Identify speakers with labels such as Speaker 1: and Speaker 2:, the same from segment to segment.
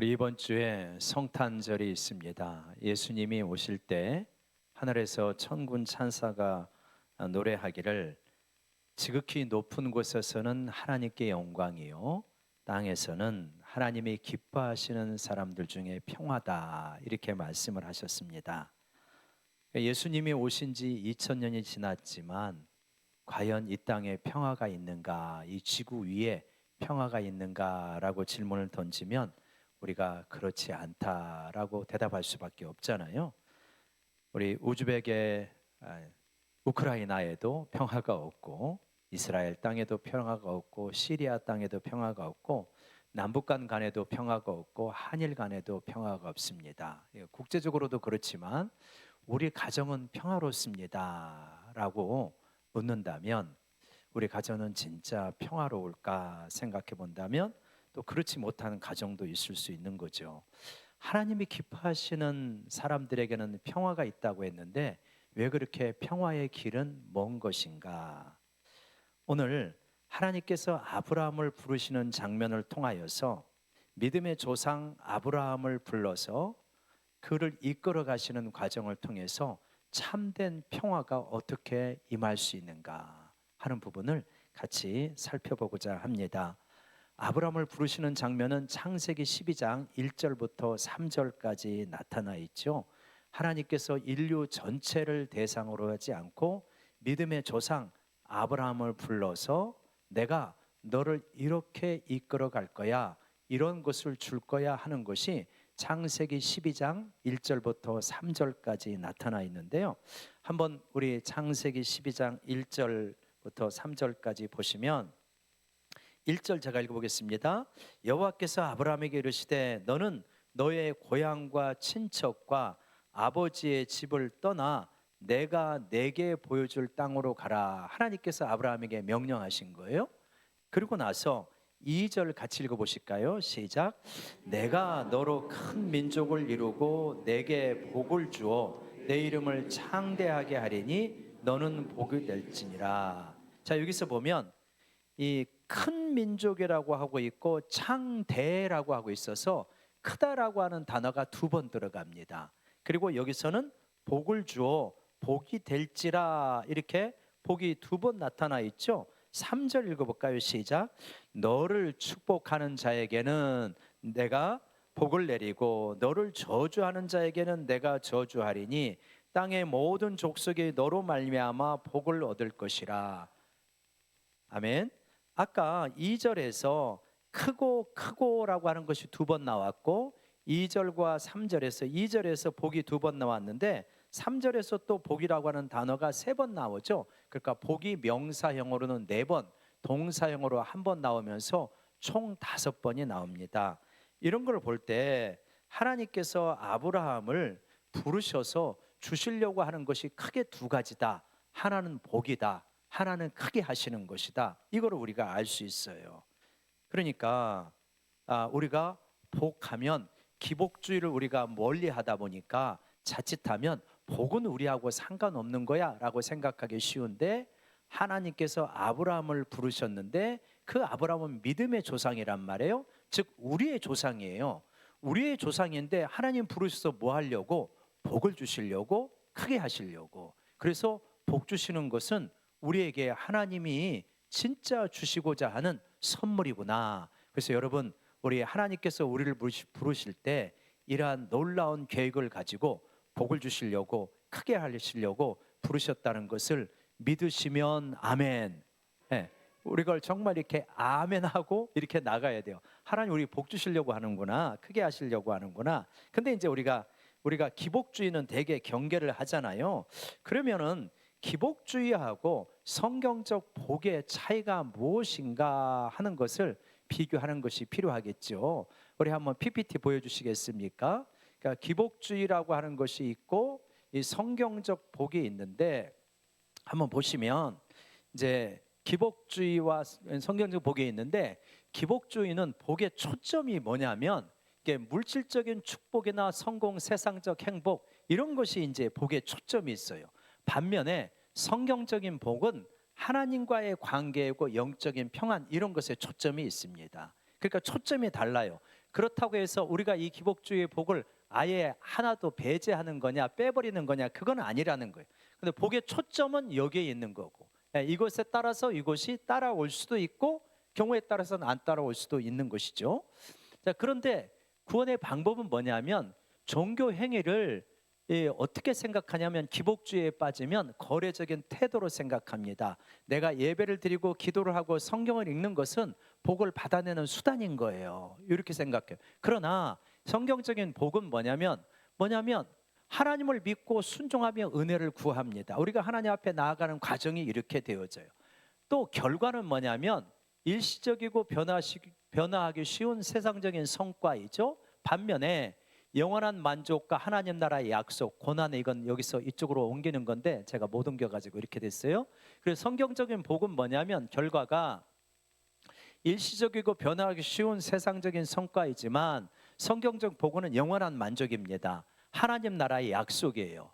Speaker 1: 우리 이번 주에 성탄절이 있습니다. 예수님이 오실 때 하늘에서 천군 찬사가 노래하기를 지극히 높은 곳에서는 하나님께 영광이요 땅에서는 하나님이 기뻐하시는 사람들 중에 평화다, 이렇게 말씀을 하셨습니다. 예수님이 오신 지 2000년이 지났지만 과연 이 땅에 평화가 있는가, 이 지구 위에 평화가 있는가라고 질문을 던지면 우리가 그렇지 않다라고 대답할 수밖에 없잖아요. 우리 우즈벡의 우크라이나에도 평화가 없고, 이스라엘 땅에도 평화가 없고, 시리아 땅에도 평화가 없고, 남북한 간에도 평화가 없고, 한일 간에도 평화가 없습니다. 국제적으로도 그렇지만 우리 가정은 평화롭습니다라고 묻는다면, 우리 가정은 진짜 평화로울까 생각해 본다면 또 그렇지 못하는 가정도 있을 수 있는 거죠. 하나님이 기뻐하시는 사람들에게는 평화가 있다고 했는데 왜 그렇게 평화의 길은 먼 것인가? 오늘 하나님께서 아브라함을 부르시는 장면을 통하여서 믿음의 조상 아브라함을 불러서 그를 이끌어 가시는 과정을 통해서 참된 평화가 어떻게 임할 수 있는가 하는 부분을 같이 살펴보고자 합니다. 아브라함을 부르시는 장면은 창세기 12장 1절부터 3절까지 나타나 있죠. 하나님께서 인류 전체를 대상으로 하지 않고 믿음의 조상 아브라함을 불러서 내가 너를 이렇게 이끌어 갈 거야, 이런 것을 줄 거야 하는 것이 창세기 12장 1절부터 3절까지 나타나 있는데요. 한번 우리 창세기 12장 1절부터 3절까지 보시면 1절 제가 읽어보겠습니다. 여호와께서 아브라함에게 이르시되 너는 너의 고향과 친척과 아버지의 집을 떠나 내가 내게 보여줄 땅으로 가라. 하나님께서 아브라함에게 명령하신 거예요. 그리고 나서 2절 같이 읽어보실까요? 시작. 내가 너로 큰 민족을 이루고 내게 복을 주어 내 이름을 창대하게 하리니 너는 복이 될지니라. 자, 여기서 보면 이 큰 민족이라고 하고 있고 창대라고 하고 있어서 크다라고 하는 단어가 두 번 들어갑니다. 그리고 여기서는 복을 주어 복이 될지라, 이렇게 복이 두 번 나타나 있죠. 3절 읽어볼까요? 시작. 너를 축복하는 자에게는 내가 복을 내리고 너를 저주하는 자에게는 내가 저주하리니 땅의 모든 족속이 너로 말미암아 복을 얻을 것이라. 아멘. 아까 2절에서 크고 크고라고 하는 것이 두 번 나왔고 2절과 3절에서 2절에서 복이 두 번 나왔는데 3절에서 또 복이라고 하는 단어가 세 번 나오죠. 그러니까 복이 명사형으로는 네 번, 동사형으로 한 번 나오면서 총 5번이 나옵니다. 이런 걸 볼 때 하나님께서 아브라함을 부르셔서 주시려고 하는 것이 크게 두 가지다. 하나는 복이다, 하나는 크게 하시는 것이다. 이걸 우리가 알 수 있어요. 그러니까 우리가 복하면 기복주의를 우리가 멀리 하다 보니까 자칫하면 복은 우리하고 상관없는 거야 라고 생각하기 쉬운데, 하나님께서 아브라함을 부르셨는데 그 아브라함은 믿음의 조상이란 말이에요. 즉 우리의 조상이에요. 우리의 조상인데 하나님 부르셔서 뭐 하려고? 복을 주시려고, 크게 하시려고. 그래서 복 주시는 것은 우리에게 하나님이 진짜 주시고자 하는 선물이구나. 그래서 여러분, 우리 하나님께서 우리를 부르실 때 이러한 놀라운 계획을 가지고 복을 주시려고, 크게 하시려고 부르셨다는 것을 믿으시면 아멘. 네, 우리 걸 정말 이렇게 아멘하고 이렇게 나가야 돼요. 하나님 우리 복 주시려고 하는구나, 크게 하시려고 하는구나. 근데 이제 우리가 기복주의는 되게 경계를 하잖아요. 그러면은 기복주의하고 성경적 복의 차이가 무엇인가 하는 것을 비교하는 것이 필요하겠죠. 우리 한번 PPT 보여주시겠습니까? 그러니까 기복주의라고 하는 것이 있고 이 성경적 복이 있는데, 한번 보시면 이제 기복주의와 성경적 복이 있는데, 기복주의는 복의 초점이 뭐냐면 이게 물질적인 축복이나 성공, 세상적 행복, 이런 것이 이제 복의 초점이 있어요. 반면에 성경적인 복은 하나님과의 관계이고 영적인 평안, 이런 것에 초점이 있습니다. 그러니까 초점이 달라요. 그렇다고 해서 우리가 이 기복주의의 복을 아예 하나도 배제하는 거냐 빼버리는 거냐 그건 아니라는 거예요. 근데 복의 초점은 여기에 있는 거고, 이것에 따라서 이것이 따라올 수도 있고 경우에 따라서는 안 따라올 수도 있는 것이죠. 자, 그런데 구원의 방법은 뭐냐면 종교 행위를 어떻게 생각하냐면 기복주의에 빠지면 거래적인 태도로 생각합니다. 내가 예배를 드리고 기도를 하고 성경을 읽는 것은 복을 받아내는 수단인 거예요. 이렇게 생각해요. 그러나 성경적인 복은 뭐냐면 하나님을 믿고 순종하며 은혜를 구합니다. 우리가 하나님 앞에 나아가는 과정이 이렇게 되어져요. 또 결과는 뭐냐면 일시적이고 변화하기 쉬운 세상적인 성과이죠. 반면에 영원한 만족과 하나님 나라의 약속, 고난의 이건 여기서 이쪽으로 옮기는 건데 제가 못 옮겨가지고 이렇게 됐어요. 그래서 성경적인 복은 뭐냐면 결과가 일시적이고 변화하기 쉬운 세상적인 성과이지만 성경적 복은 영원한 만족입니다. 하나님 나라의 약속이에요.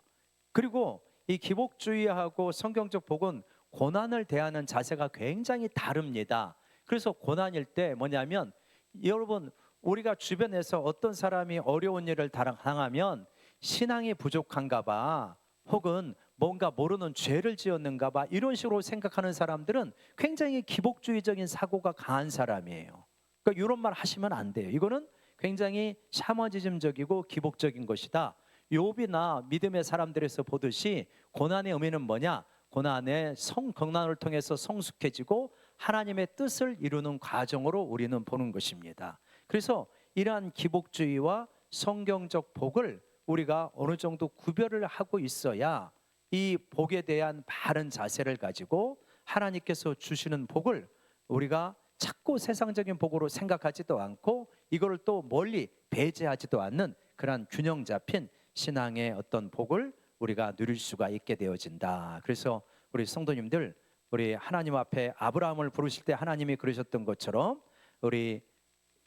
Speaker 1: 그리고 이 기복주의하고 성경적 복은 고난을 대하는 자세가 굉장히 다릅니다. 그래서 고난일 때 뭐냐면 여러분 우리가 주변에서 어떤 사람이 어려운 일을 당하면 신앙이 부족한가 봐, 혹은 뭔가 모르는 죄를 지었는가 봐, 이런 식으로 생각하는 사람들은 굉장히 기복주의적인 사고가 강한 사람이에요. 그러니까 이런 말 하시면 안 돼요. 이거는 굉장히 샤머니즘적이고 기복적인 것이다. 욥이나 믿음의 사람들에서 보듯이 고난의 의미는 뭐냐? 고난을 통해서 성숙해지고 하나님의 뜻을 이루는 과정으로 우리는 보는 것입니다. 그래서 이러한 기복주의와 성경적 복을 우리가 어느 정도 구별을 하고 있어야 이 복에 대한 바른 자세를 가지고 하나님께서 주시는 복을 우리가 자꾸 세상적인 복으로 생각하지도 않고 이걸 또 멀리 배제하지도 않는 그런 균형 잡힌 신앙의 어떤 복을 우리가 누릴 수가 있게 되어진다. 그래서 우리 성도님들, 우리 하나님 앞에 아브라함을 부르실 때 하나님이 그러셨던 것처럼 우리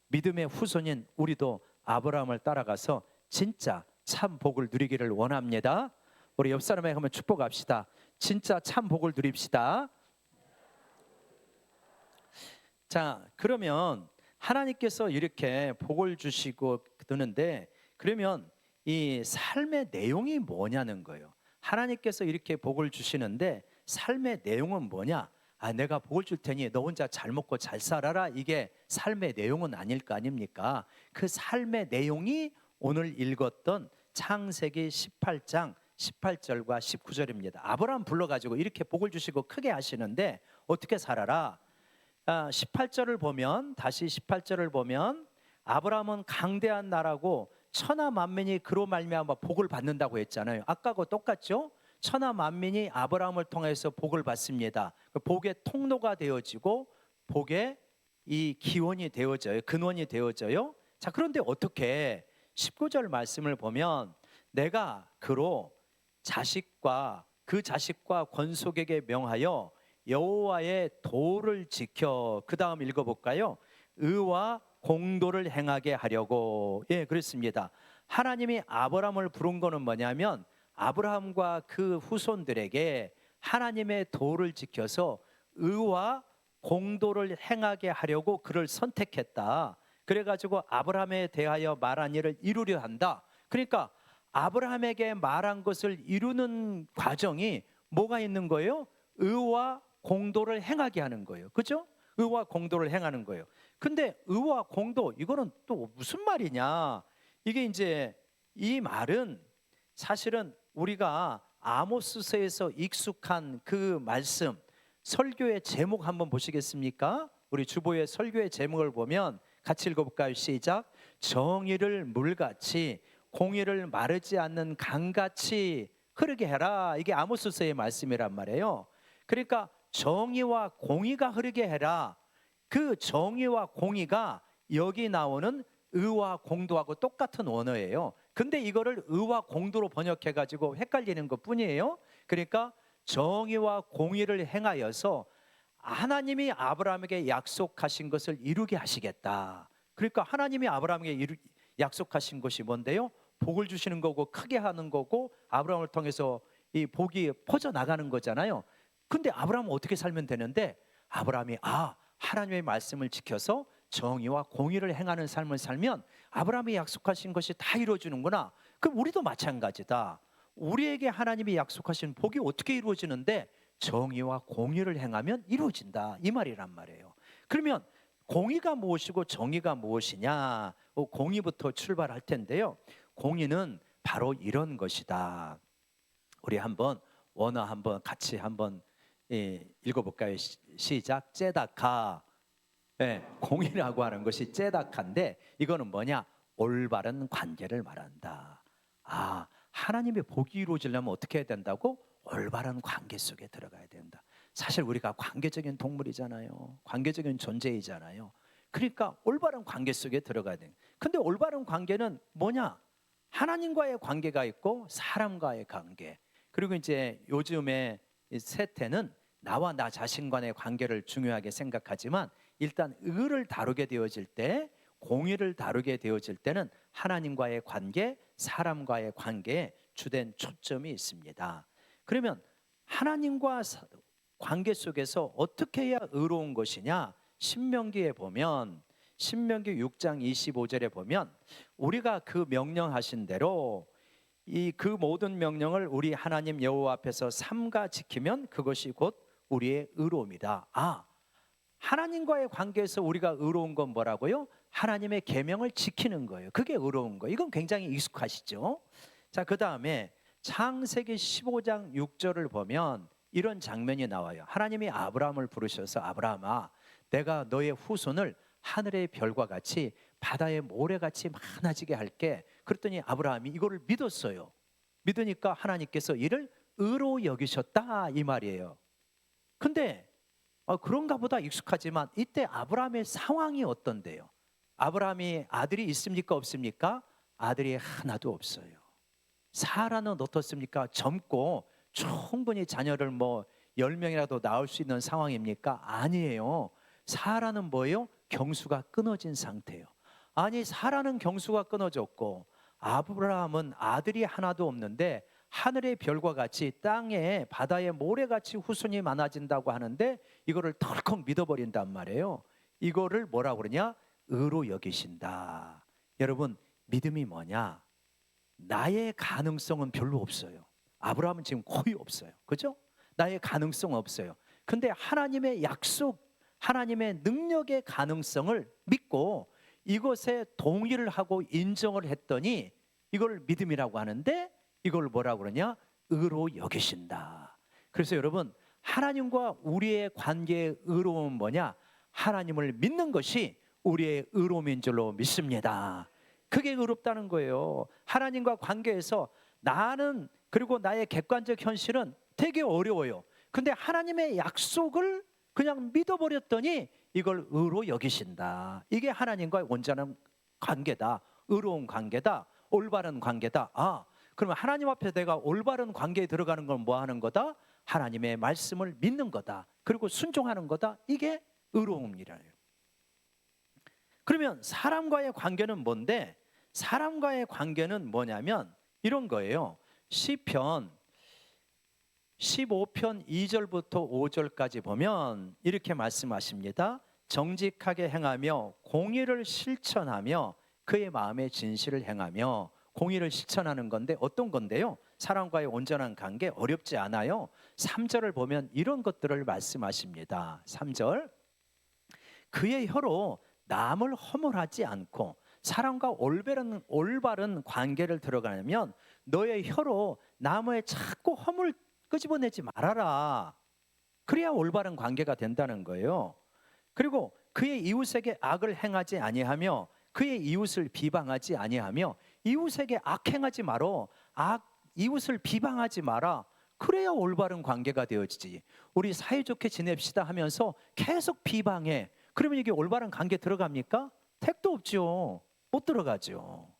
Speaker 1: 믿음의 후손인 우리도 아브라함을 따라가서 진짜 참 복을 누리기를 원합니다. 우리 옆 사람에게 한번 축복합시다. 진짜 참 복을 누립시다. 자, 그러면 하나님께서 이렇게 복을 주시고 드는데 그러면 이 삶의 내용이 뭐냐는 거예요. 하나님께서 이렇게 복을 주시는데 삶의 내용은 뭐냐? 내가 복을 줄 테니 너 혼자 잘 먹고 잘 살아라. 이게 삶의 내용은 아닐 거 아닙니까? 그 삶의 내용이 오늘 읽었던 창세기 18장 18절과 19절입니다. 아브라함 불러가지고 이렇게 복을 주시고 크게 하시는데 어떻게 살아라? 18절을 보면, 다시 18절을 보면 아브라함은 강대한 나라고 천하 만민이 그로 말미암아 복을 받는다고 했잖아요. 아까하고 똑같죠? 천하 만민이 아브라함을 통해서 복을 받습니다. 복의 통로가 되어지고 복의 이 기원이 되어져요. 근원이 되어져요. 자, 그런데 어떻게 19절 말씀을 보면 내가 그로 그 자식과 권속에게 명하여 여호와의 도를 지켜, 그 다음 읽어볼까요? 의와 공도를 행하게 하려고. 예, 그렇습니다. 하나님이 아브라함을 부른 거는 뭐냐면 아브라함과 그 후손들에게 하나님의 도를 지켜서 의와 공도를 행하게 하려고 그를 선택했다. 그래가지고 아브라함에 대하여 말한 일을 이루려 한다. 그러니까 아브라함에게 말한 것을 이루는 과정이 뭐가 있는 거예요? 의와 공도를 행하게 하는 거예요. 그죠? 의와 공도를 행하는 거예요. 근데 의와 공도, 이거는 또 무슨 말이냐? 이게 이제 이 말은 사실은 우리가 아모스서에서 익숙한 그 말씀, 설교의 제목 한번 보시겠습니까? 우리 주보의 설교의 제목을 보면 같이 읽어볼까요? 시작. 정의를 물같이 공의를 마르지 않는 강같이 흐르게 해라. 이게 아모스서의 말씀이란 말이에요. 그러니까 정의와 공의가 흐르게 해라. 그 정의와 공의가 여기 나오는 의와 공도하고 똑같은 원어예요. 근데 이거를 의와 공도로 번역해 가지고 헷갈리는 것 뿐이에요. 그러니까 정의와 공의를 행하여서 하나님이 아브라함에게 약속하신 것을 이루게 하시겠다. 그러니까 하나님이 아브라함에게 약속하신 것이 뭔데요? 복을 주시는 거고 크게 하는 거고 아브라함을 통해서 이 복이 퍼져나가는 거잖아요. 근데 아브라함은 어떻게 살면 되는데? 아브라함이 하나님의 말씀을 지켜서 정의와 공의를 행하는 삶을 살면 아브라함이 약속하신 것이 다 이루어지는구나. 그럼 우리도 마찬가지다. 우리에게 하나님이 약속하신 복이 어떻게 이루어지는데 정의와 공의를 행하면 이루어진다, 이 말이란 말이에요. 그러면 공의가 무엇이고 정의가 무엇이냐? 공의부터 출발할 텐데요. 공의는 바로 이런 것이다. 우리 한번 원어 한번 같이 한번 읽어볼까요? 시작. 째다카. 공의라고 하는 것이 째다카인데 이거는 뭐냐? 올바른 관계를 말한다. 하나님의 복이 이루어지려면 어떻게 해야 된다고? 올바른 관계 속에 들어가야 된다. 사실 우리가 관계적인 동물이잖아요. 관계적인 존재이잖아요. 그러니까 올바른 관계 속에 들어가야 돼. 근데 올바른 관계는 뭐냐? 하나님과의 관계가 있고 사람과의 관계. 그리고 이제 요즘에 세태는 나와 나 자신 간의 관계를 중요하게 생각하지만 일단 의를 다루게 되어질 때, 공의를 다루게 되어질 때는 하나님과의 관계, 사람과의 관계에 주된 초점이 있습니다. 그러면 하나님과 관계 속에서 어떻게 해야 의로운 것이냐? 신명기에 보면, 신명기 6장 25절에 보면 우리가 그 명령하신 대로 그 모든 명령을 우리 하나님 여호와 앞에서 삼가 지키면 그것이 곧 우리의 의로움이다. 하나님과의 관계에서 우리가 의로운 건 뭐라고요? 하나님의 계명을 지키는 거예요. 그게 의로운 거예요. 이건 굉장히 익숙하시죠? 자, 그 다음에 창세기 15장 6절을 보면 이런 장면이 나와요. 하나님이 아브라함을 부르셔서 아브라함아, 내가 너의 후손을 하늘의 별과 같이 바다의 모래같이 많아지게 할게. 그랬더니 아브라함이 이거를 믿었어요. 믿으니까 하나님께서 이를 의로 여기셨다, 이 말이에요. 근데 그런가 보다 익숙하지만 이때 아브라함의 상황이 어떤데요? 아브라함이 아들이 있습니까 없습니까? 아들이 하나도 없어요. 사라는 어떻습니까? 젊고 충분히 자녀를 10명이라도 낳을 수 있는 상황입니까? 아니에요. 사라는 뭐예요? 경수가 끊어진 상태예요. 아니, 사라는 경수가 끊어졌고 아브라함은 아들이 하나도 없는데 하늘의 별과 같이 땅에 바다의 모래같이 후손이 많아진다고 하는데 이거를 덜컥 믿어버린단 말이에요. 이거를 뭐라고 그러냐? 의로 여기신다. 여러분, 믿음이 뭐냐? 나의 가능성은 별로 없어요. 아브라함은 지금 거의 없어요. 그죠? 나의 가능성 없어요. 근데 하나님의 약속, 하나님의 능력의 가능성을 믿고 이것에 동의를 하고 인정을 했더니 이걸 믿음이라고 하는데 이걸 뭐라고 그러냐? 의로 여기신다. 그래서 여러분, 하나님과 우리의 관계의 의로움은 뭐냐? 하나님을 믿는 것이 우리의 의로움인 줄로 믿습니다. 그게 의롭다는 거예요. 하나님과 관계에서 나는, 그리고 나의 객관적 현실은 되게 어려워요. 근데 하나님의 약속을 그냥 믿어버렸더니 이걸 의로 여기신다. 이게 하나님과의 온전한 관계다. 의로운 관계다. 올바른 관계다. 그러면 하나님 앞에 내가 올바른 관계에 들어가는 건 뭐 하는 거다? 하나님의 말씀을 믿는 거다. 그리고 순종하는 거다. 이게 의로움이라요. 그러면 사람과의 관계는 뭔데? 사람과의 관계는 뭐냐면 이런 거예요. 시편 15편 2절부터 5절까지 보면 이렇게 말씀하십니다. 정직하게 행하며 공의를 실천하며 그의 마음의 진실을 행하며. 공의를 실천하는 건데 어떤 건데요? 사람과의 온전한 관계 어렵지 않아요. 3절을 보면 이런 것들을 말씀하십니다. 3절, 그의 혀로 남을 허물하지 않고 사람과 올바른 관계를 들어가려면 너의 혀로 남의 자꾸 허물 끄집어내지 말아라. 그래야 올바른 관계가 된다는 거예요. 그리고 그의 이웃에게 악을 행하지 아니하며 그의 이웃을 비방하지 아니하며. 이웃에게 악행하지 말어. 이웃을 비방하지 마라. 그래야 올바른 관계가 되어지지. 우리 사이좋게 지냅시다 하면서 계속 비방해. 그러면 이게 올바른 관계 들어갑니까? 택도 없죠. 못 들어가죠.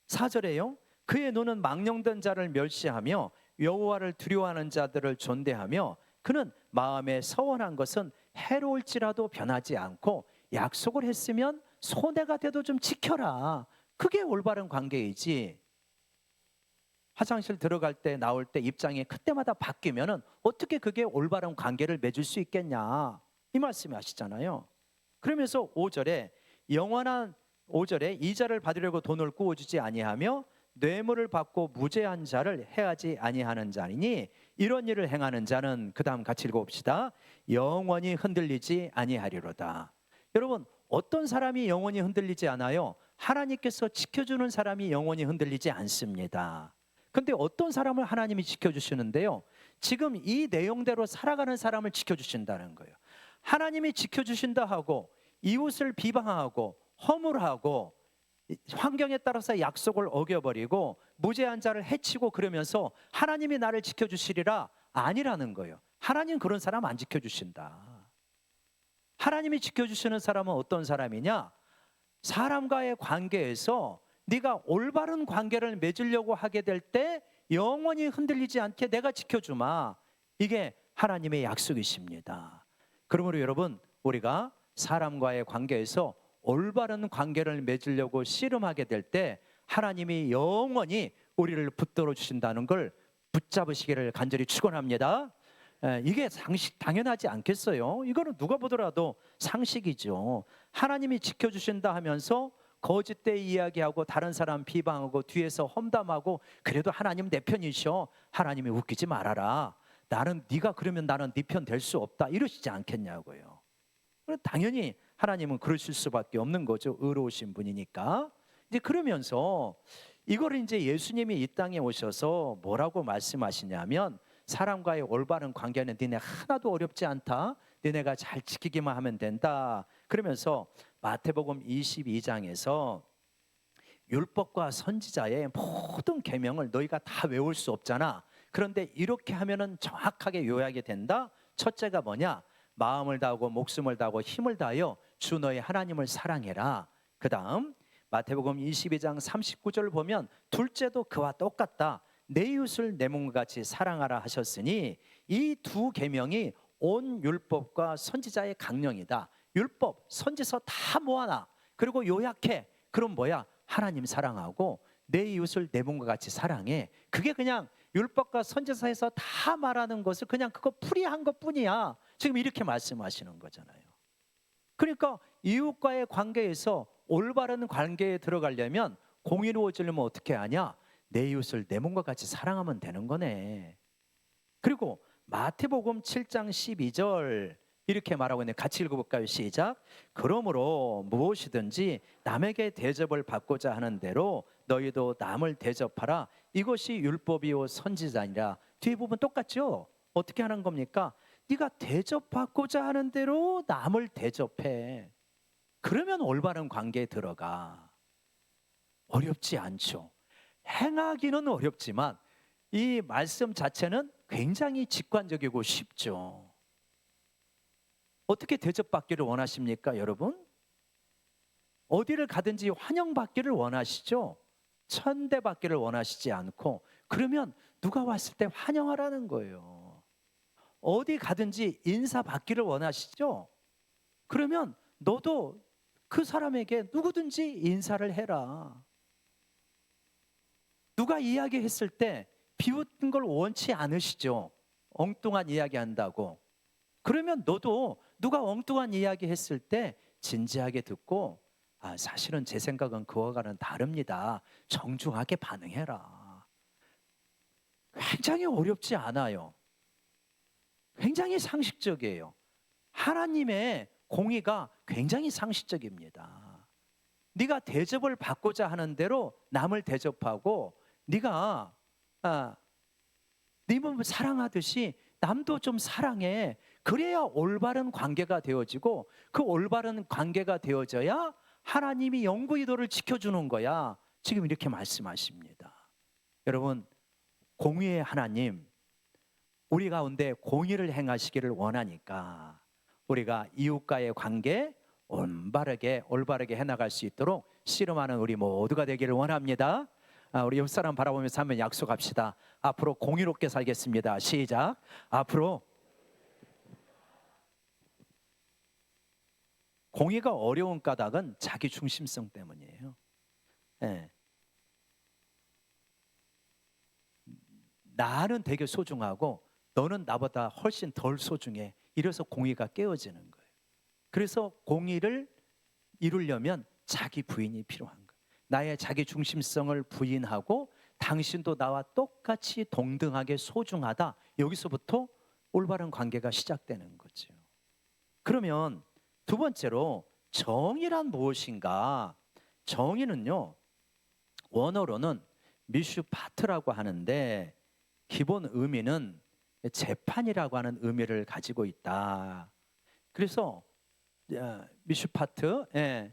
Speaker 1: 4절에요. 그의 눈은 망령된 자를 멸시하며 여호와를 두려워하는 자들을 존대하며 그는 마음에 서원한 것은 해로울지라도 변하지 않고 약속을 했으면 손해가 돼도 좀 지켜라. 그게 올바른 관계이지. 화장실 들어갈 때 나올 때 입장이 그때마다 바뀌면은 어떻게 그게 올바른 관계를 맺을 수 있겠냐. 이 말씀이 하시잖아요. 그러면서 5절에 영원한 5절에 이자를 받으려고 돈을 구워주지 아니하며 뇌물을 받고 무죄한 자를 해하지 아니하는 자니니 이런 일을 행하는 자는 그 다음 같이 읽어봅시다. 영원히 흔들리지 아니하리로다. 여러분, 어떤 사람이 영원히 흔들리지 않아요? 하나님께서 지켜주는 사람이 영원히 흔들리지 않습니다. 근데 어떤 사람을 하나님이 지켜주시는데요? 지금 이 내용대로 살아가는 사람을 지켜주신다는 거예요. 하나님이 지켜주신다 하고 이웃을 비방하고 허물하고 환경에 따라서 약속을 어겨버리고 무죄한 자를 해치고 그러면서 하나님이 나를 지켜주시리라 아니라는 거예요. 하나님 그런 사람 안 지켜주신다. 하나님이 지켜주시는 사람은 어떤 사람이냐? 사람과의 관계에서 네가 올바른 관계를 맺으려고 하게 될 때 영원히 흔들리지 않게 내가 지켜주마. 이게 하나님의 약속이십니다. 그러므로 여러분, 우리가 사람과의 관계에서 올바른 관계를 맺으려고 씨름하게 될 때 하나님이 영원히 우리를 붙들어 주신다는 걸 붙잡으시기를 간절히 축원합니다. 이게 상식 당연하지 않겠어요? 이거는 누가 보더라도 상식이죠. 하나님이 지켜주신다 하면서 거짓된 이야기하고 다른 사람 비방하고 뒤에서 험담하고 그래도 하나님 내 편이셔. 하나님이 웃기지 말아라. 네가 그러면 나는 네 편 될 수 없다. 이러시지 않겠냐고요. 당연히 하나님은 그러실 수밖에 없는 거죠. 의로우신 분이니까. 이제 그러면서 이거를 이제 예수님이 이 땅에 오셔서 뭐라고 말씀하시냐면 사람과의 올바른 관계는 니네 하나도 어렵지 않다. 니네가 잘 지키기만 하면 된다. 그러면서 마태복음 22장에서 율법과 선지자의 모든 계명을 너희가 다 외울 수 없잖아. 그런데 이렇게 하면은 정확하게 요약이 된다. 첫째가 뭐냐? 마음을 다하고 목숨을 다하고 힘을 다하여 주 너희 하나님을 사랑해라. 그 다음 마태복음 22장 39절 보면 둘째도 그와 똑같다. 내 이웃을 내 몸과 같이 사랑하라 하셨으니 이 두 계명이 온 율법과 선지자의 강령이다. 율법, 선지서 다 모아놔. 그리고 요약해. 그럼 뭐야? 하나님 사랑하고 내 이웃을 내 몸과 같이 사랑해. 그게 그냥 율법과 선지서에서 다 말하는 것을 그냥 그거 풀이한 것뿐이야. 지금 이렇게 말씀하시는 거잖아요. 그러니까 이웃과의 관계에서 올바른 관계에 들어가려면 공의로워지려면 어떻게 하냐? 내 이웃을 내 몸과 같이 사랑하면 되는 거네. 그리고 마태복음 7장 12절 이렇게 말하고 있는데 같이 읽어볼까요? 시작. 그러므로 무엇이든지 남에게 대접을 받고자 하는 대로 너희도 남을 대접하라. 이것이 율법이요 선지자니라. 뒤에 부분 똑같죠? 어떻게 하는 겁니까? 네가 대접받고자 하는 대로 남을 대접해. 그러면 올바른 관계에 들어가. 어렵지 않죠. 행하기는 어렵지만 이 말씀 자체는 굉장히 직관적이고 쉽죠. 어떻게 대접받기를 원하십니까, 여러분? 어디를 가든지 환영받기를 원하시죠? 천대받기를 원하시지 않고 그러면 누가 왔을 때 환영하라는 거예요. 어디 가든지 인사받기를 원하시죠? 그러면 너도 그 사람에게 누구든지 인사를 해라. 누가 이야기했을 때 비웃는 걸 원치 않으시죠? 엉뚱한 이야기 한다고. 그러면 너도 누가 엉뚱한 이야기 했을 때 진지하게 듣고 사실은 제 생각은 그와는 다릅니다. 정중하게 반응해라. 굉장히 어렵지 않아요. 굉장히 상식적이에요. 하나님의 공의가 굉장히 상식적입니다. 네가 대접을 받고자 하는 대로 남을 대접하고 네가 네 몸을 사랑하듯이 남도 좀 사랑해. 그래야 올바른 관계가 되어지고 그 올바른 관계가 되어져야 하나님이 영구히 너를 지켜주는 거야. 지금 이렇게 말씀하십니다. 여러분, 공의의 하나님, 우리 가운데 공의를 행하시기를 원하니까 우리가 이웃과의 관계 올바르게 해나갈 수 있도록 씨름하는 우리 모두가 되기를 원합니다. 우리 옆 사람 바라보면서 한번 약속합시다. 앞으로 공의롭게 살겠습니다. 시작. 앞으로 공의가 어려운 까닭은 자기 중심성 때문이에요. 네. 나는 되게 소중하고 너는 나보다 훨씬 덜 소중해. 이래서 공의가 깨어지는 거예요. 그래서 공의를 이루려면 자기 부인이 필요한 거예요. 나의 자기 중심성을 부인하고 당신도 나와 똑같이 동등하게 소중하다. 여기서부터 올바른 관계가 시작되는 거죠. 그러면 두 번째로 정의란 무엇인가? 정의는요, 원어로는 미슈파트라고 하는데 기본 의미는 재판이라고 하는 의미를 가지고 있다. 그래서 미슈파트,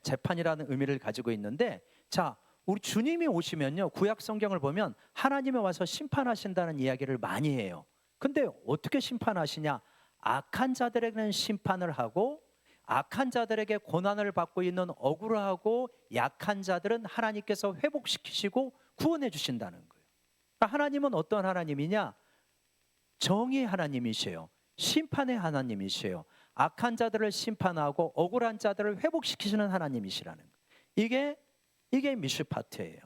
Speaker 1: 재판이라는 의미를 가지고 있는데, 자, 우리 주님이 오시면요, 구약 성경을 보면 하나님이 와서 심판하신다는 이야기를 많이 해요. 근데 어떻게 심판하시냐? 악한 자들에게는 심판을 하고 악한 자들에게 고난을 받고 있는 억울하고 약한 자들은 하나님께서 회복시키시고 구원해 주신다는 거예요. 그러니까 하나님은 어떤 하나님이냐? 정의의 하나님이세요. 심판의 하나님이세요. 악한 자들을 심판하고 억울한 자들을 회복시키시는 하나님이시라는 거예요. 이게 미슈파트예요.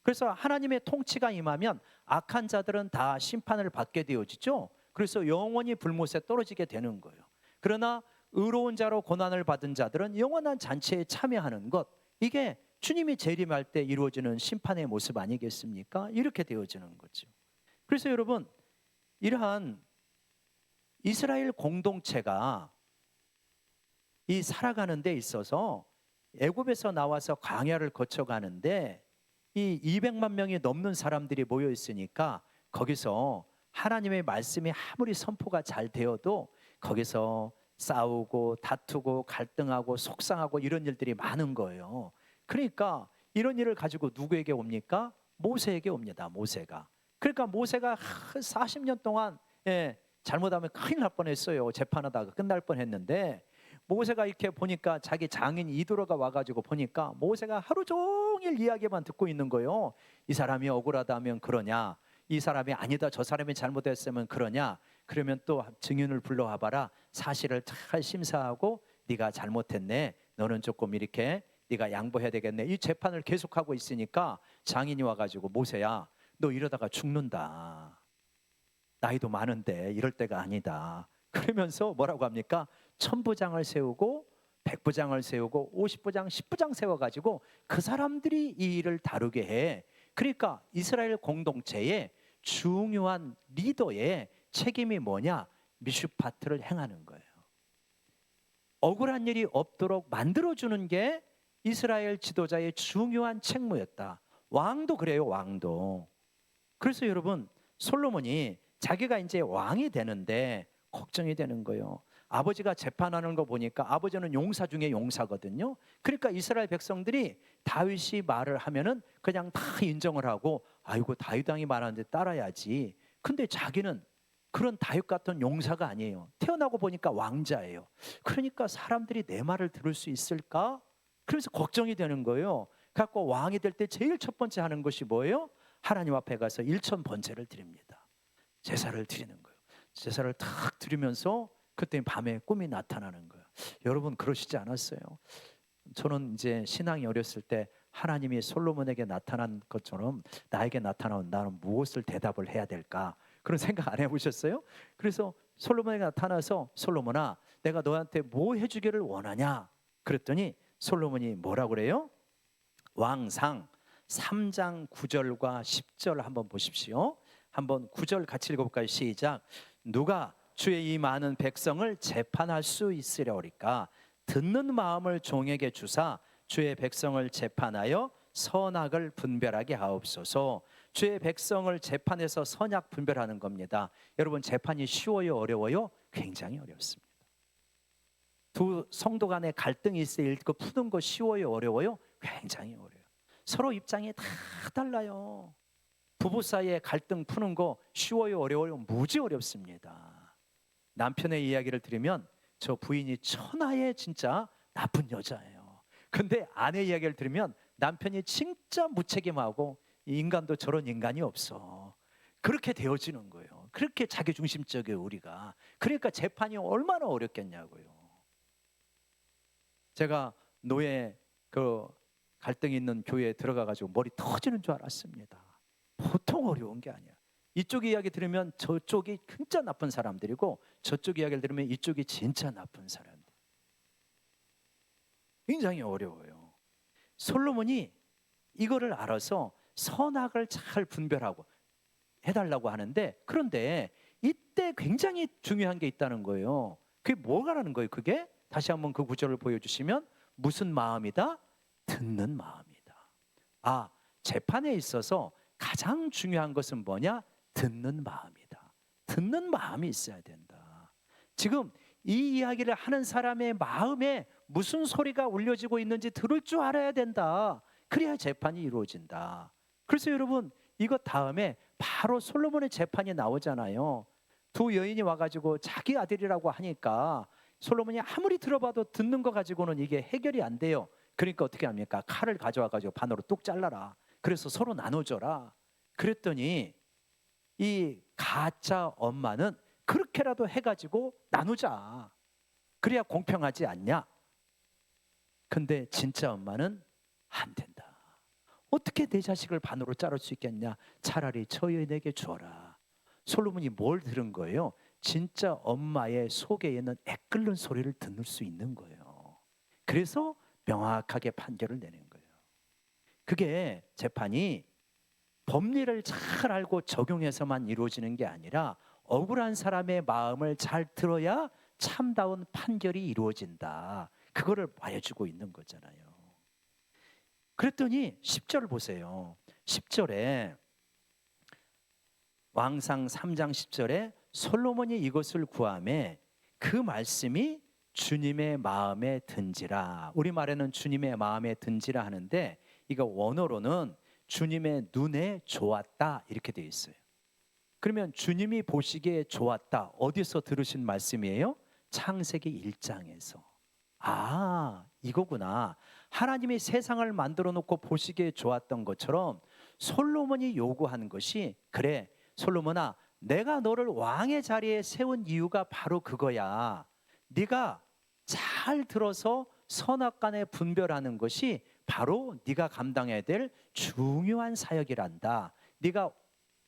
Speaker 1: 그래서 하나님의 통치가 임하면 악한 자들은 다 심판을 받게 되어지죠. 그래서 영원히 불못에 떨어지게 되는 거예요. 그러나 의로운 자로 고난을 받은 자들은 영원한 잔치에 참여하는 것, 이게 주님이 재림할 때 이루어지는 심판의 모습 아니겠습니까? 이렇게 되어지는 거죠. 그래서 여러분, 이러한 이스라엘 공동체가 이 살아가는 데 있어서 애굽에서 나와서 광야를 거쳐가는데 이 200만 명이 넘는 사람들이 모여 있으니까 거기서 하나님의 말씀이 아무리 선포가 잘 되어도 거기서 싸우고 다투고 갈등하고 속상하고 이런 일들이 많은 거예요. 그러니까 이런 일을 가지고 누구에게 옵니까? 모세에게 옵니다. 모세가. 그러니까 모세가 40년 동안 잘못하면 큰일 날 뻔했어요. 재판하다가 끝날 뻔했는데 모세가 이렇게 보니까 자기 장인 이도로가 와가지고 보니까 모세가 하루 종일 이야기만 듣고 있는 거예요. 이 사람이 억울하다면 그러냐, 이 사람이 아니다 저 사람이 잘못했으면 그러냐, 그러면 또 증인을 불러와 봐라, 사실을 잘 심사하고 네가 잘못했네, 너는 조금 이렇게 네가 양보해야 되겠네, 이 재판을 계속하고 있으니까 장인이 와가지고 모세야 너 이러다가 죽는다, 나이도 많은데 이럴 때가 아니다, 그러면서 뭐라고 합니까? 1000부장을 세우고 100부장을 세우고 50부장 10부장 세워가지고 그 사람들이 이 일을 다루게 해. 그러니까 이스라엘 공동체의 중요한 리더의 책임이 뭐냐? 미슈파트를 행하는 거예요. 억울한 일이 없도록 만들어주는 게 이스라엘 지도자의 중요한 책무였다. 왕도 그래요. 왕도. 그래서 여러분, 솔로몬이 자기가 이제 왕이 되는데 걱정이 되는 거예요. 아버지가 재판하는 거 보니까 아버지는 용사 중에 용사거든요. 그러니까 이스라엘 백성들이 다윗이 말을 하면은 그냥 다 인정을 하고 아이고 다윗 왕이 말하는데 따라야지. 근데 자기는 그런 다윗 같은 용사가 아니에요. 태어나고 보니까 왕자예요. 그러니까 사람들이 내 말을 들을 수 있을까? 그래서 걱정이 되는 거예요. 갖고 왕이 될 때 제일 첫 번째 하는 것이 뭐예요? 하나님 앞에 가서 일천 번제를 드립니다. 제사를 드리는 거예요. 제사를 탁 드리면서 그때 밤에 꿈이 나타나는 거예요. 여러분 그러시지 않았어요? 저는 이제 신앙이 어렸을 때 하나님이 솔로몬에게 나타난 것처럼 나에게 나타나면 나는 무엇을 대답을 해야 될까? 그런 생각 안 해보셨어요? 그래서 솔로몬에게 나타나서 솔로몬아 내가 너한테 뭐 해주기를 원하냐? 그랬더니 솔로몬이 뭐라고 그래요? 왕상 3장 9절과 10절 한번 보십시오. 한번 9절 같이 읽어볼까요? 시작. 누가 주의 이 많은 백성을 재판할 수 있으려리까? 듣는 마음을 종에게 주사 주의 백성을 재판하여 선악을 분별하게 하옵소서. 주의 백성을 재판해서 선악 분별하는 겁니다. 여러분 재판이 쉬워요? 어려워요? 굉장히 어렵습니다. 두 성도 간에 갈등이 있을 때 푸는 거 쉬워요? 어려워요? 굉장히 어려워요. 서로 입장이 다 달라요. 부부 사이에 갈등 푸는 거 쉬워요? 어려워요? 무지 어렵습니다. 남편의 이야기를 들으면 저 부인이 천하의 진짜 나쁜 여자예요. 근데 아내 이야기를 들으면 남편이 진짜 무책임하고 이 인간도 저런 인간이 없어. 그렇게 되어지는 거예요. 그렇게 자기중심적이에요 우리가. 그러니까 재판이 얼마나 어렵겠냐고요. 제가 노예 그 갈등이 있는 교회에 들어가가지고 머리 터지는 줄 알았습니다. 보통 어려운 게 아니야. 이쪽 이야기 들으면 저쪽이 진짜 나쁜 사람들이고 저쪽 이야기를 들으면 이쪽이 진짜 나쁜 사람들. 굉장히 어려워요. 솔로몬이 이거를 알아서 선악을 잘 분별하고 해달라고 하는데, 그런데 이때 굉장히 중요한 게 있다는 거예요. 그게 뭐가라는 거예요? 그게 다시 한번 그 구절을 보여주시면, 무슨 마음이다? 듣는 마음이다. 아, 재판에 있어서 가장 중요한 것은 뭐냐? 듣는 마음이다. 듣는 마음이 있어야 된다. 지금 이 이야기를 하는 사람의 마음에 무슨 소리가 울려지고 있는지 들을 줄 알아야 된다. 그래야 재판이 이루어진다. 그래서 여러분, 이것 다음에 바로 솔로몬의 재판이 나오잖아요. 두 여인이 와가지고 자기 아들이라고 하니까 솔로몬이 아무리 들어봐도 듣는 거 가지고는 이게 해결이 안 돼요. 그러니까 어떻게 합니까? 칼을 가져와가지고 반으로 뚝 잘라라. 그래서 서로 나눠줘라. 그랬더니 이 가짜 엄마는 그렇게라도 해가지고 나누자. 그래야 공평하지 않냐? 근데 진짜 엄마는 안 된다. 어떻게 내 자식을 반으로 자를 수 있겠냐? 차라리 저 여인에게 주어라. 솔로몬이 뭘 들은 거예요? 진짜 엄마의 속에 있는 애끓는 소리를 듣을 수 있는 거예요. 그래서 명확하게 판결을 내는 거예요. 그게 재판이 법리를 잘 알고 적용해서만 이루어지는 게 아니라 억울한 사람의 마음을 잘 들어야 참다운 판결이 이루어진다. 그거를 말해주고 있는 거잖아요. 그랬더니 10절을 보세요. 10절에 왕상 3장 10절에 솔로몬이 이것을 구하매 그 말씀이 주님의 마음에 든지라. 우리말에는 주님의 마음에 든지라 하는데, 이거 원어로는 주님의 눈에 좋았다 이렇게 되어 있어요. 그러면 주님이 보시기에 좋았다, 어디서 들으신 말씀이에요? 창세기 1장에서. 아, 이거구나. 하나님이 세상을 만들어 놓고 보시기에 좋았던 것처럼 솔로몬이 요구하는 것이, 그래 솔로몬아, 내가 너를 왕의 자리에 세운 이유가 바로 그거야. 네가 잘 들어서 선악간에 분별하는 것이 바로 네가 감당해야 될 중요한 사역이란다. 네가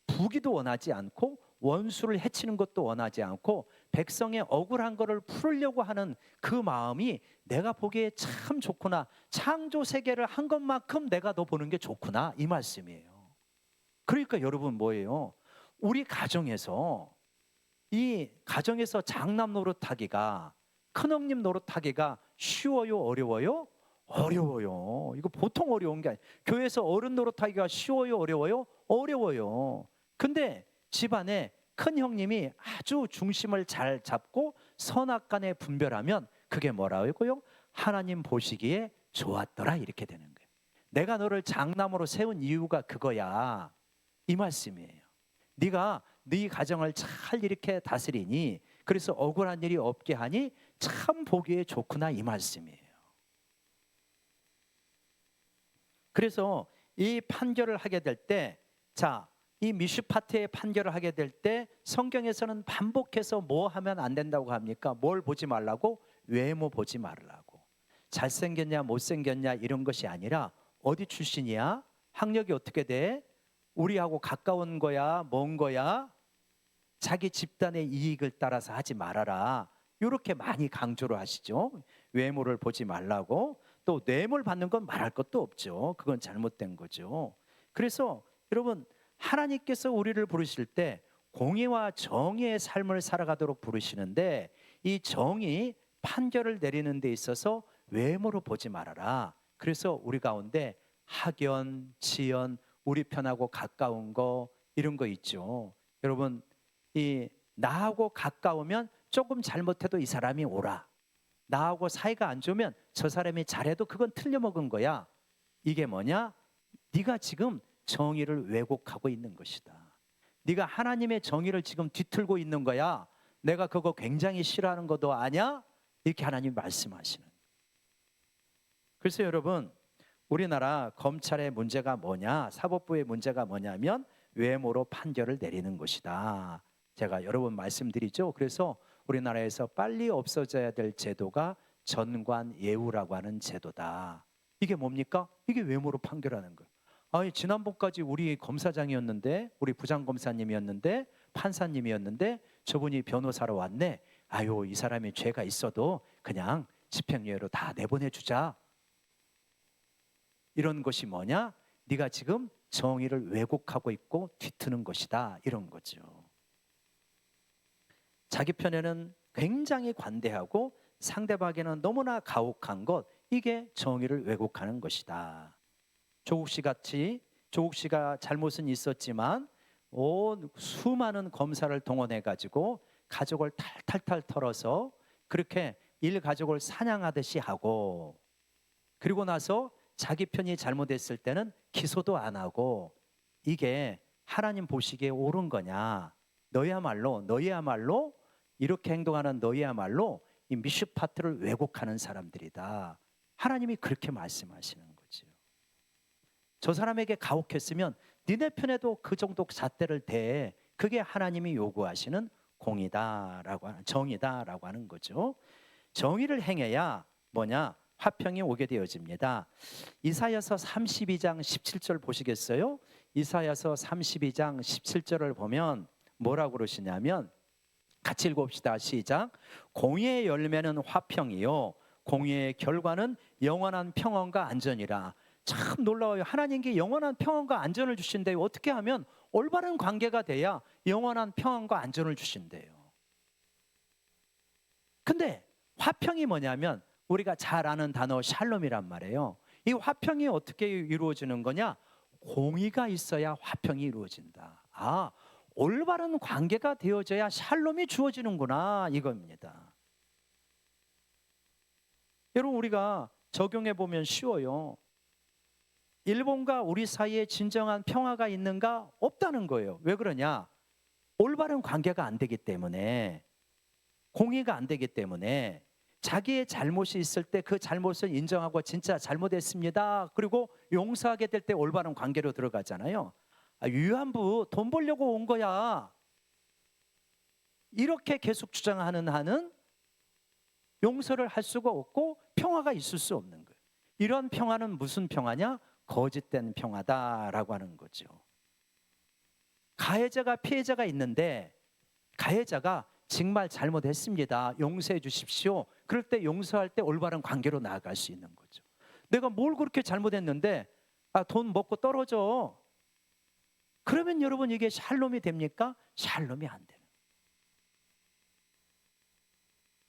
Speaker 1: 부귀도 원하지 않고 원수를 해치는 것도 원하지 않고 백성의 억울한 것을 풀으려고 하는 그 마음이 내가 보기에 참 좋구나. 창조 세계를 한 것만큼 내가 너 보는 게 좋구나, 이 말씀이에요. 그러니까 여러분 뭐예요? 우리 가정에서, 이 가정에서 장남 노릇하기가, 큰형님 노릇하기가 쉬워요, 어려워요? 어려워요. 이거 보통 어려운 게 아니에요. 교회에서 어른 노릇하기가 쉬워요, 어려워요? 어려워요. 근데 집안에 큰 형님이 아주 중심을 잘 잡고 선악간에 분별하면 그게 뭐라고요? 하나님 보시기에 좋았더라, 이렇게 되는 거예요. 내가 너를 장남으로 세운 이유가 그거야, 이 말씀이에요. 네가 네 가정을 잘 이렇게 다스리니, 그래서 억울한 일이 없게 하니 참 보기에 좋구나, 이 말씀이에요. 그래서 이 판결을 하게 될 때, 자, 이 미슈파트의 판결을 하게 될 때 성경에서는 반복해서 뭐 하면 안 된다고 합니까? 뭘 보지 말라고? 외모 보지 말라고. 잘생겼냐 못생겼냐 이런 것이 아니라 어디 출신이야? 학력이 어떻게 돼? 우리하고 가까운 거야? 먼 거야? 자기 집단의 이익을 따라서 하지 말아라. 이렇게 많이 강조를 하시죠. 외모를 보지 말라고. 또 뇌물 받는 건 말할 것도 없죠. 그건 잘못된 거죠. 그래서 여러분, 하나님께서 우리를 부르실 때 공의와 정의의 삶을 살아가도록 부르시는데, 이 정의 판결을 내리는 데 있어서 외모로 보지 말아라. 그래서 우리 가운데 학연, 지연, 우리 편하고 가까운 거, 이런 거 있죠. 여러분, 이 나하고 가까우면 조금 잘못해도 이 사람이 옳아. 나하고 사이가 안 좋으면 저 사람이 잘해도 그건 틀려먹은 거야. 이게 뭐냐? 네가 지금 정의를 왜곡하고 있는 것이다. 네가 하나님의 정의를 지금 뒤틀고 있는 거야. 내가 그거 굉장히 싫어하는 것도 아냐? 이렇게 하나님 말씀하시는. 그래서 여러분, 우리나라 검찰의 문제가 뭐냐, 사법부의 문제가 뭐냐면 외모로 판결을 내리는 것이다. 제가 여러 번 말씀드리죠. 그래서 우리나라에서 빨리 없어져야 될 제도가 전관예우라고 하는 제도다. 이게 뭡니까? 이게 외모로 판결하는 거예요. 아니, 지난번까지 우리 검사장이었는데, 우리 부장검사님이었는데, 판사님이었는데 저분이 변호사로 왔네. 아유, 이 사람이 죄가 있어도 그냥 집행유예로 다 내보내주자. 이런 것이 뭐냐? 네가 지금 정의를 왜곡하고 있고 뒤트는 것이다, 이런 거죠. 자기 편에는 굉장히 관대하고 상대방에게는 너무나 가혹한 것, 이게 정의를 왜곡하는 것이다. 조국 씨가 잘못은 있었지만 수많은 검사를 동원해 가지고 가족을 탈탈탈 털어서 그렇게 일가족을 사냥하듯이 하고, 그리고 나서 자기 편이 잘못했을 때는 기소도 안 하고, 이게 하나님 보시기에 옳은 거냐? 너희야말로 이렇게 행동하는 너희야말로 이 미슈파트를 왜곡하는 사람들이다. 하나님이 그렇게 말씀하시는 거죠. 저 사람에게 가혹했으면 니네 편에도 그 정도 잣대를 대. 그게 하나님이 요구하시는 공의다라고 하는, 정의다라고 하는 거죠. 정의를 행해야 뭐냐? 화평이 오게 되어집니다. 이사야서 32장 17절 보시겠어요? 이사야서 32장 17절을 보면 뭐라고 그러시냐면, 같이 읽읍시다. 시작. 공의의 열매는 화평이요 공의의 결과는 영원한 평안과 안전이라. 참 놀라워요. 하나님께 영원한 평안과 안전을 주신대요. 어떻게 하면 올바른 관계가 돼야 영원한 평안과 안전을 주신대요. 근데 화평이 뭐냐면 우리가 잘 아는 단어 샬롬이란 말이에요. 이 화평이 어떻게 이루어지는 거냐? 공의가 있어야 화평이 이루어진다. 올바른 관계가 되어져야 샬롬이 주어지는구나, 이겁니다. 여러분, 우리가 적용해 보면 쉬워요. 일본과 우리 사이에 진정한 평화가 있는가? 없다는 거예요. 왜 그러냐? 올바른 관계가 안 되기 때문에, 공의가 안 되기 때문에, 자기의 잘못이 있을 때 그 잘못을 인정하고 진짜 잘못했습니다, 그리고 용서하게 될 때 올바른 관계로 들어가잖아요. 위안부 돈 벌려고 온 거야, 이렇게 계속 주장하는 한은 용서를 할 수가 없고 평화가 있을 수 없는 거예요. 이런 평화는 무슨 평화냐? 거짓된 평화다라고 하는 거죠. 가해자가 피해자가 있는데, 가해자가 정말 잘못했습니다, 용서해 주십시오, 그럴 때 용서할 때 올바른 관계로 나아갈 수 있는 거죠. 내가 뭘 그렇게 잘못했는데 돈 먹고 떨어져, 그러면 여러분 이게 샬롬이 됩니까? 샬롬이 안 되는.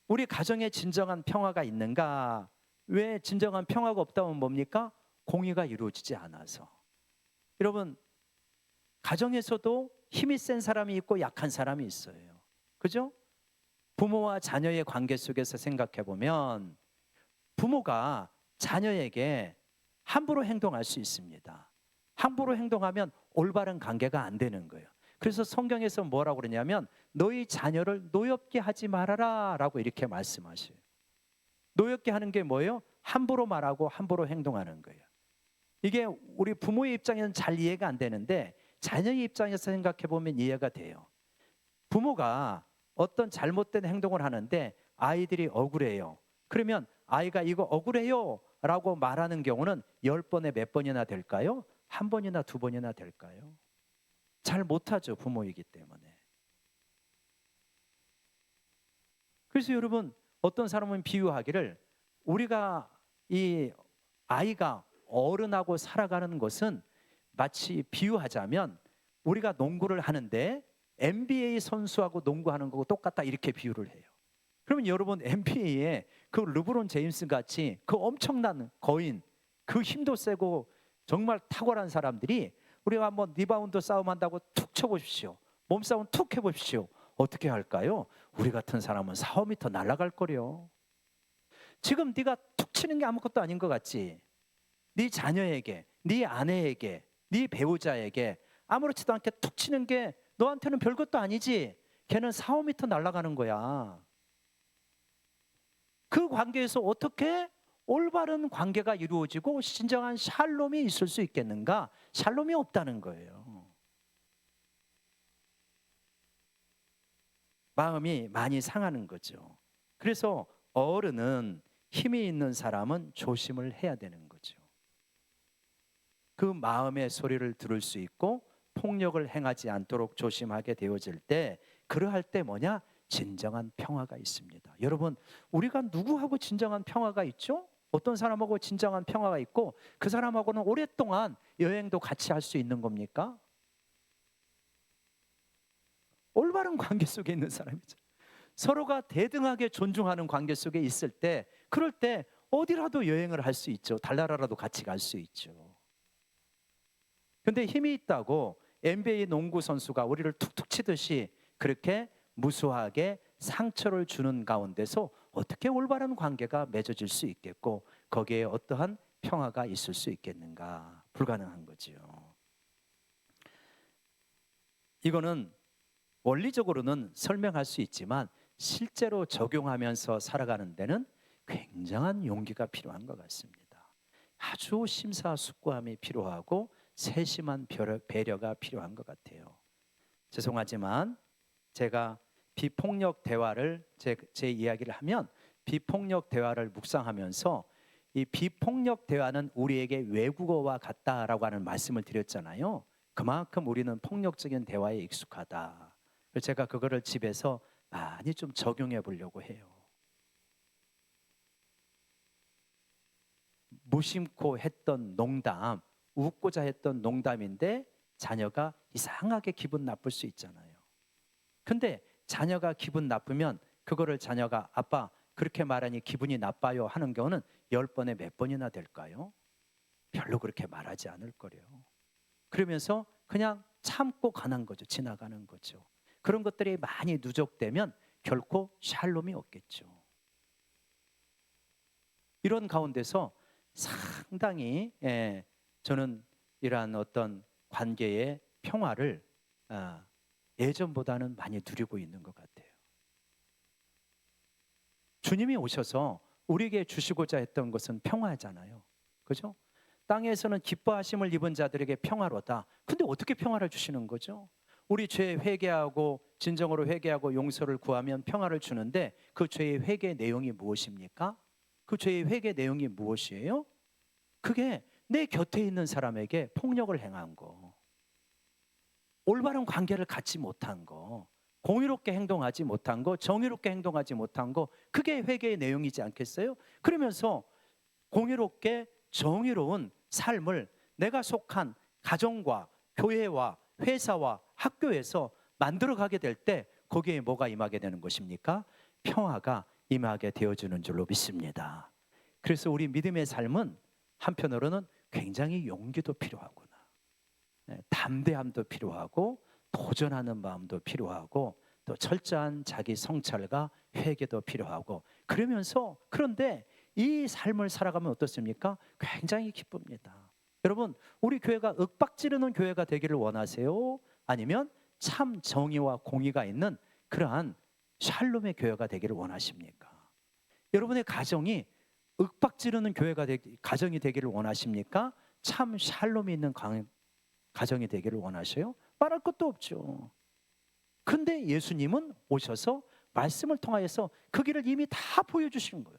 Speaker 1: 우리 가정에 진정한 평화가 있는가? 왜 진정한 평화가 없다면 뭡니까? 공의가 이루어지지 않아서. 여러분, 가정에서도 힘이 센 사람이 있고 약한 사람이 있어요. 그죠? 부모와 자녀의 관계 속에서 생각해 보면 부모가 자녀에게 함부로 행동할 수 있습니다. 함부로 행동하면 올바른 관계가 안 되는 거예요. 그래서 성경에서 뭐라고 그러냐면 너희 자녀를 노엽게 하지 말아라 라고 이렇게 말씀하셔요. 노엽게 하는 게 뭐예요? 함부로 말하고 함부로 행동하는 거예요. 이게 우리 부모의 입장에서는 잘 이해가 안 되는데 자녀의 입장에서 생각해 보면 이해가 돼요. 부모가 어떤 잘못된 행동을 하는데 아이들이 억울해요. 그러면 아이가 이거 억울해요 라고 말하는 경우는 10번에 몇 번이나 될까요? 한 번이나 두 번이나 될까요? 잘 못하죠, 부모이기 때문에. 그래서 여러분, 어떤 사람은 비유하기를, 우리가 이 아이가 어른하고 살아가는 것은 마치 비유하자면 우리가 농구를 하는데 NBA 선수하고 농구하는 거고 똑같다, 이렇게 비유를 해요. 그러면 여러분, NBA에 그 르브론 제임스 같이 그 엄청난 거인, 그 힘도 세고 정말 탁월한 사람들이 우리가 한번 리바운드 싸움한다고 툭 쳐보십시오. 몸싸움 툭 해보십시오. 어떻게 할까요? 우리 같은 사람은 4~5m 날아갈 거려. 지금 네가 툭 치는 게 아무것도 아닌 것 같지? 네 자녀에게, 네 아내에게, 네 배우자에게 아무렇지도 않게 툭 치는 게 너한테는 별것도 아니지? 걔는 4~5m 날아가는 거야. 그 관계에서 어떻게 올바른 관계가 이루어지고 진정한 샬롬이 있을 수 있겠는가? 샬롬이 없다는 거예요. 마음이 많이 상하는 거죠. 그래서 어른은, 힘이 있는 사람은 조심을 해야 되는 거죠. 그 마음의 소리를 들을 수 있고 폭력을 행하지 않도록 조심하게 되어질 때, 그러할 때 뭐냐? 진정한 평화가 있습니다. 여러분, 우리가 누구하고 진정한 평화가 있죠? 어떤 사람하고 진정한 평화가 있고 그 사람하고는 오랫동안 여행도 같이 할 수 있는 겁니까? 올바른 관계 속에 있는 사람이죠. 서로가 대등하게 존중하는 관계 속에 있을 때, 그럴 때 어디라도 여행을 할 수 있죠. 달나라라도 같이 갈 수 있죠. 근데 힘이 있다고 NBA 농구 선수가 우리를 툭툭 치듯이 그렇게 무수하게 상처를 주는 가운데서 어떻게 올바른 관계가 맺어질 수 있겠고 거기에 어떠한 평화가 있을 수 있겠는가? 불가능한 거지요. 이거는 원리적으로는 설명할 수 있지만 실제로 적용하면서 살아가는 데는 굉장한 용기가 필요한 것 같습니다. 아주 심사숙고함이 필요하고 세심한 배려가 필요한 것 같아요. 죄송하지만 제가 비폭력 대화를 제 이야기를 하면 비폭력 대화를 묵상하면서 이 비폭력 대화는 우리에게 외국어와 같다라고 하는 말씀을 드렸잖아요. 그만큼 우리는 폭력적인 대화에 익숙하다. 그래서 제가 그거를 집에서 많이 좀 적용해 보려고 해요. 무심코 했던 농담, 웃고자 했던 농담인데 자녀가 이상하게 기분 나쁠 수 있잖아요. 근데 자녀가 기분 나쁘면 그거를 자녀가 아빠 그렇게 말하니 기분이 나빠요 하는 경우는 10번에 몇 번이나 될까요? 별로 그렇게 말하지 않을 거래요. 그러면서 그냥 참고 가는 거죠. 지나가는 거죠. 그런 것들이 많이 누적되면 결코 샬롬이 없겠죠. 이런 가운데서 상당히 저는 이러한 어떤 관계의 평화를 예전보다는 많이 누리고 있는 것 같아요. 주님이 오셔서 우리에게 주시고자 했던 것은 평화잖아요. 그죠? 땅에서는 기뻐하심을 입은 자들에게 평화로다. 근데 어떻게 평화를 주시는 거죠? 우리 죄 회개하고 진정으로 회개하고 용서를 구하면 평화를 주는데 그 죄의 회개 내용이 무엇입니까? 그 죄의 회개 내용이 무엇이에요? 그게 내 곁에 있는 사람에게 폭력을 행한 거, 올바른 관계를 갖지 못한 거, 공의롭게 행동하지 못한 거, 정의롭게 행동하지 못한 거, 그게 회개의 내용이지 않겠어요? 그러면서 공의롭게 정의로운 삶을 내가 속한 가정과 교회와 회사와 학교에서 만들어가게 될 때 거기에 뭐가 임하게 되는 것입니까? 평화가 임하게 되어주는 줄로 믿습니다. 그래서 우리 믿음의 삶은 한편으로는 굉장히 용기도 필요하구나, 담대함도 필요하고 도전하는 마음도 필요하고 또 철저한 자기 성찰과 회개도 필요하고 그러면서 그런데 이 삶을 살아가면 어떻습니까? 굉장히 기쁩니다. 여러분, 우리 교회가 윽박지르는 교회가 되기를 원하세요? 아니면 참 정의와 공의가 있는 그러한 샬롬의 교회가 되기를 원하십니까? 여러분의 가정이 윽박지르는 가정이 되기를 원하십니까? 참 샬롬이 있는 가정이 되기를 원하셔요? 말할 것도 없죠. 근데 예수님은 오셔서 말씀을 통하여서 그 길을 이미 다 보여주신 거예요.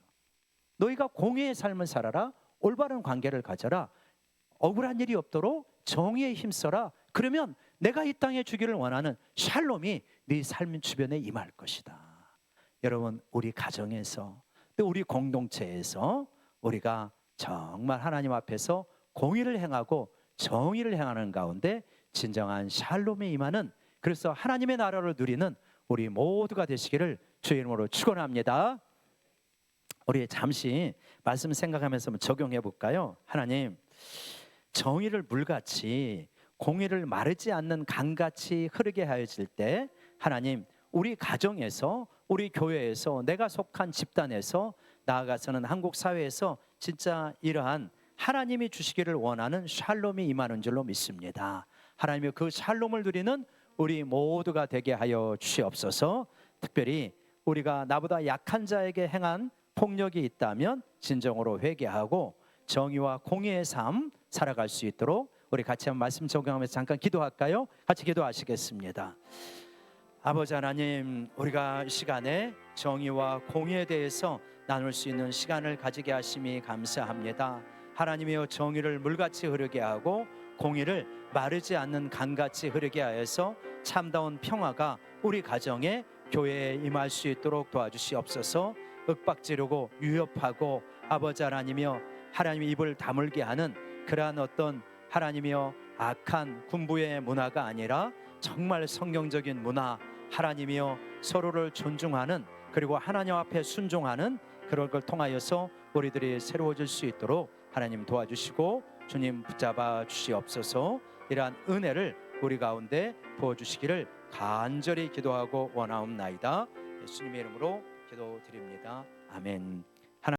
Speaker 1: 너희가 공의의 삶을 살아라, 올바른 관계를 가져라, 억울한 일이 없도록 정의에 힘써라. 그러면 내가 이 땅에 주기를 원하는 샬롬이 네 삶 주변에 임할 것이다. 여러분, 우리 가정에서 또 우리 공동체에서 우리가 정말 하나님 앞에서 공의를 행하고 정의를 행하는 가운데 진정한 샬롬에 임하는, 그래서 하나님의 나라를 누리는 우리 모두가 되시기를 주의 이름으로 축원합니다. 우리 잠시 말씀 생각하면서 적용해 볼까요? 하나님, 정의를 물같이 공의를 마르지 않는 강같이 흐르게 하여질 때 하나님, 우리 가정에서 우리 교회에서 내가 속한 집단에서 나아가서는 한국 사회에서 진짜 이러한 하나님이 주시기를 원하는 샬롬이 임하는 줄로 믿습니다. 하나님의 그 샬롬을 누리는 우리 모두가 되게 하여 주시옵소서. 특별히 우리가 나보다 약한 자에게 행한 폭력이 있다면 진정으로 회개하고 정의와 공의의 삶 살아갈 수 있도록 우리 같이 한번 말씀 적용하면서 잠깐 기도할까요? 같이 기도하시겠습니다. 아버지 하나님, 우리가 이 시간에 정의와 공의에 대해서 나눌 수 있는 시간을 가지게 하심이 감사합니다. 하나님이여, 정의를 물같이 흐르게 하고 공의를 마르지 않는 강같이 흐르게 하여서 참다운 평화가 우리 가정에 교회에 임할 수 있도록 도와주시옵소서. 윽박지르고 위협하고 아버지 하나님이여, 하나님의 입을 다물게 하는 그러한 어떤 하나님이여 악한 군부의 문화가 아니라 정말 성경적인 문화, 하나님이여 서로를 존중하는, 그리고 하나님 앞에 순종하는 그런 걸 통하여서 우리들이 새로워질 수 있도록 하나님 도와주시고 주님 붙잡아 주시옵소서. 이러한 은혜를 우리 가운데 부어주시기를 간절히 기도하고 원하옵나이다. 예수님의 이름으로 기도드립니다. 아멘.